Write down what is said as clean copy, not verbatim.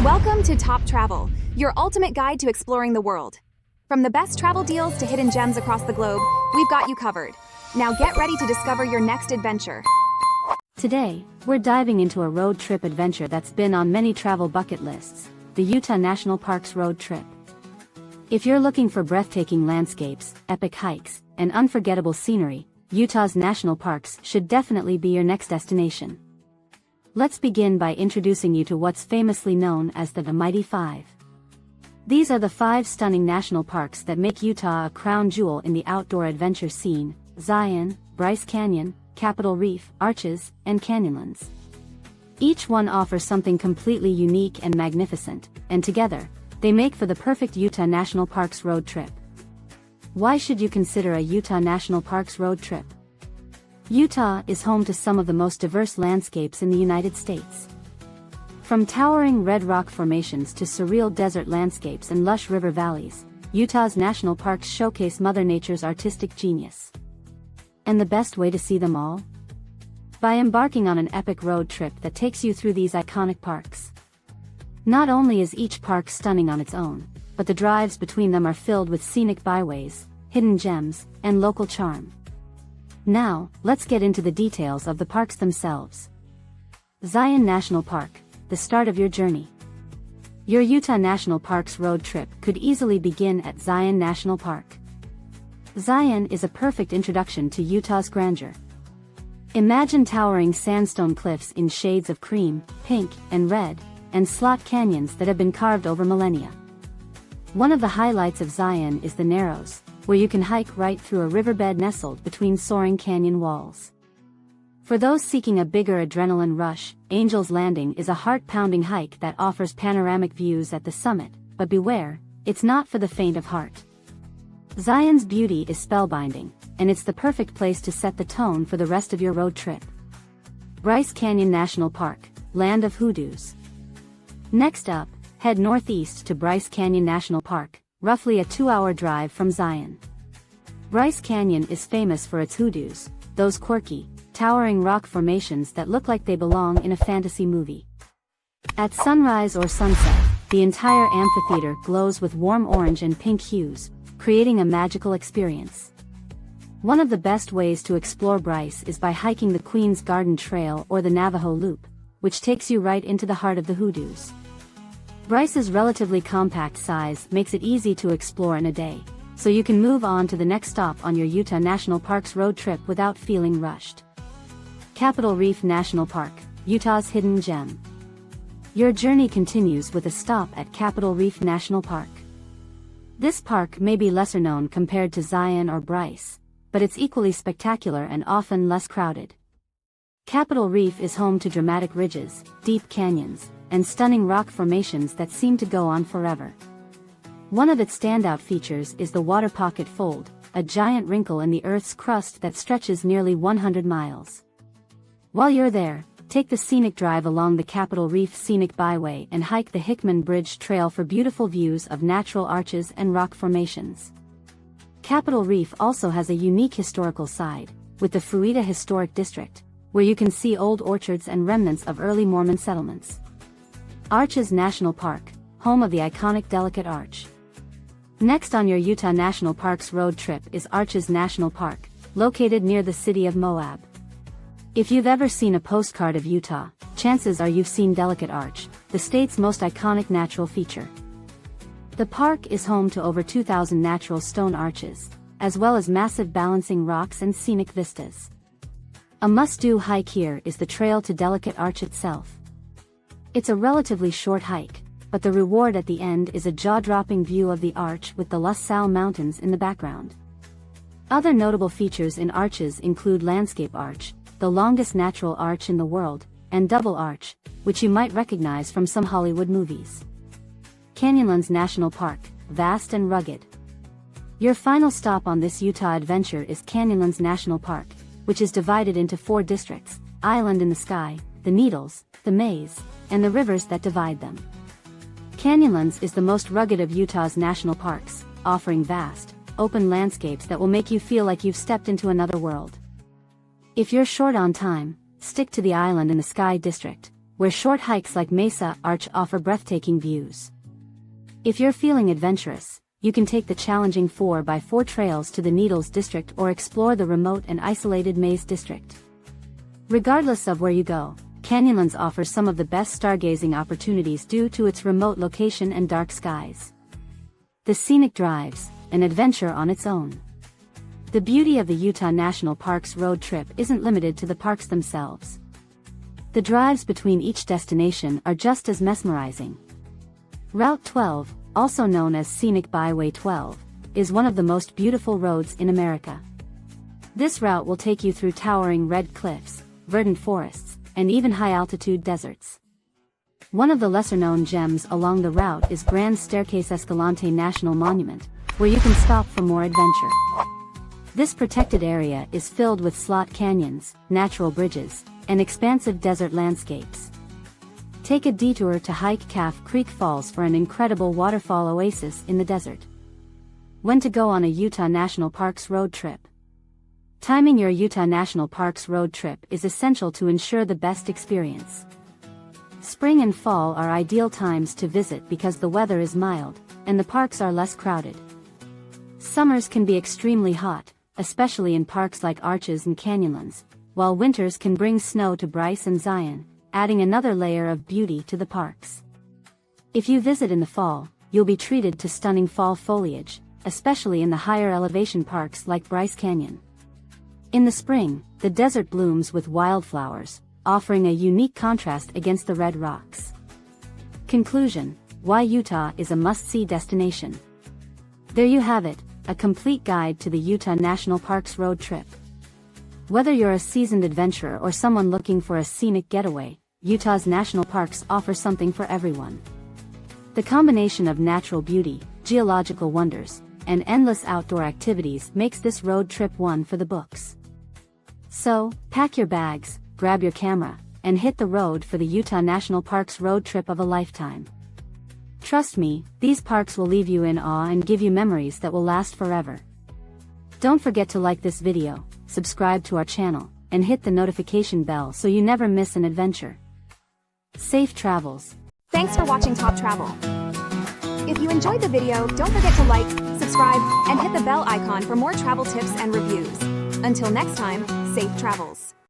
Welcome to Top Travel, your ultimate guide to exploring the world. From the best travel deals to hidden gems across the globe, we've got you covered. Now get ready to discover your next adventure. Today, we're diving into a road trip adventure that's been on many travel bucket lists, the Utah National Parks road trip. If you're looking for breathtaking landscapes, epic hikes, and unforgettable scenery, Utah's national parks should definitely be your next destination. Let's begin by introducing you to what's famously known as the Mighty Five. These are the 5 stunning national parks that make Utah a crown jewel in the outdoor adventure scene: Zion, Bryce Canyon, Capitol Reef, Arches, and Canyonlands. Each one offers something completely unique and magnificent, and together, they make for the perfect Utah National Parks road trip. Why should you consider a Utah National Parks road trip? Utah is home to some of the most diverse landscapes in the United States. From towering red rock formations to surreal desert landscapes and lush river valleys, Utah's national parks showcase Mother Nature's artistic genius. And the best way to see them all? By embarking on an epic road trip that takes you through these iconic parks. Not only is each park stunning on its own, but the drives between them are filled with scenic byways, hidden gems, and local charm. Now, let's get into the details of the parks themselves. Zion National Park, the start of your journey. Your Utah National Parks road trip could easily begin at Zion National Park. Zion is a perfect introduction to Utah's grandeur. Imagine towering sandstone cliffs in shades of cream, pink, and red, and slot canyons that have been carved over millennia. One of the highlights of Zion is the Narrows, where you can hike right through a riverbed nestled between soaring canyon walls. For those seeking a bigger adrenaline rush, Angel's Landing is a heart-pounding hike that offers panoramic views at the summit, but beware, it's not for the faint of heart. Zion's beauty is spellbinding, and it's the perfect place to set the tone for the rest of your road trip. Bryce Canyon National Park, land of hoodoos. Next up, head northeast to Bryce Canyon National Park, roughly a 2-hour drive from Zion. Bryce Canyon is famous for its hoodoos, those quirky, towering rock formations that look like they belong in a fantasy movie. At sunrise or sunset, the entire amphitheater glows with warm orange and pink hues, creating a magical experience. One of the best ways to explore Bryce is by hiking the Queen's Garden Trail or the Navajo Loop, which takes you right into the heart of the hoodoos. Bryce's relatively compact size makes it easy to explore in a day, so you can move on to the next stop on your Utah National Parks road trip without feeling rushed. Capitol Reef National Park, Utah's hidden gem. Your journey continues with a stop at Capitol Reef National Park. This park may be lesser known compared to Zion or Bryce, but it's equally spectacular and often less crowded. Capitol Reef is home to dramatic ridges, deep canyons, and stunning rock formations that seem to go on forever. One of its standout features is the Water Pocket Fold, a giant wrinkle in the Earth's crust that stretches nearly 100 miles. While you're there, take the scenic drive along the Capitol Reef Scenic Byway and hike the Hickman Bridge Trail for beautiful views of natural arches and rock formations. Capitol Reef also has a unique historical side, with the Fruita Historic District, where you can see old orchards and remnants of early Mormon settlements. Arches National Park, home of the iconic Delicate Arch. Next on your Utah National Parks road trip is Arches National Park, located near the city of Moab. If you've ever seen a postcard of Utah, chances are you've seen Delicate Arch, the state's most iconic natural feature. The park is home to over 2,000 natural stone arches, as well as massive balancing rocks and scenic vistas. A must-do hike here is the trail to Delicate Arch itself. It's a relatively short hike, but the reward at the end is a jaw-dropping view of the arch with the La Salle Mountains in the background. Other notable features in Arches include Landscape Arch, the longest natural arch in the world, and Double Arch, which you might recognize from some Hollywood movies. Canyonlands National Park, vast and rugged. Your final stop on this Utah adventure is Canyonlands National Park, which is divided into 4 districts: Island in the Sky, the Needles, the Maze, and the rivers that divide them. Canyonlands is the most rugged of Utah's national parks, offering vast, open landscapes that will make you feel like you've stepped into another world. If you're short on time, stick to the Island in the Sky district, where short hikes like Mesa Arch offer breathtaking views. If you're feeling adventurous, you can take the challenging 4x4 trails to the Needles District or explore the remote and isolated Maze District. Regardless of where you go, Canyonlands offers some of the best stargazing opportunities due to its remote location and dark skies. The Scenic drives, an adventure on its own. The beauty of the Utah National Parks road trip isn't limited to the parks themselves. The drives between each destination are just as mesmerizing. Route 12, also known as Scenic Byway 12, is one of the most beautiful roads in America. This route will take you through towering red cliffs, verdant forests, and even high-altitude deserts. One of the lesser-known gems along the route is Grand Staircase Escalante National Monument, where you can stop for more adventure. This protected area is filled with slot canyons, natural bridges, and expansive desert landscapes. Take a detour to hike Calf Creek Falls for an incredible waterfall oasis in the desert. When to go on a Utah National Parks road trip? Timing your Utah National Parks road trip is essential to ensure the best experience. Spring and fall are ideal times to visit because the weather is mild, and the parks are less crowded. Summers can be extremely hot, especially in parks like Arches and Canyonlands, while winters can bring snow to Bryce and Zion, adding another layer of beauty to the parks. If you visit in the fall, you'll be treated to stunning fall foliage, especially in the higher elevation parks like Bryce Canyon. In the spring, the desert blooms with wildflowers, offering a unique contrast against the red rocks. Conclusion: why Utah is a must-see destination. There you have it, a complete guide to the Utah National Parks road trip. Whether you're a seasoned adventurer or someone looking for a scenic getaway, Utah's national parks offer something for everyone. The combination of natural beauty, geological wonders, and endless outdoor activities makes this road trip one for the books. So, pack your bags, grab your camera, and hit the road for the Utah National Parks road trip of a lifetime. Trust me, these parks will leave you in awe and give you memories that will last forever. Don't forget to like this video, subscribe to our channel, and hit the notification bell so you never miss an adventure. Safe travels. Thanks for watching Top Travel. If you enjoyed the video, don't forget to like, subscribe, and hit the bell icon for more travel tips and reviews. Until next time, safe travels.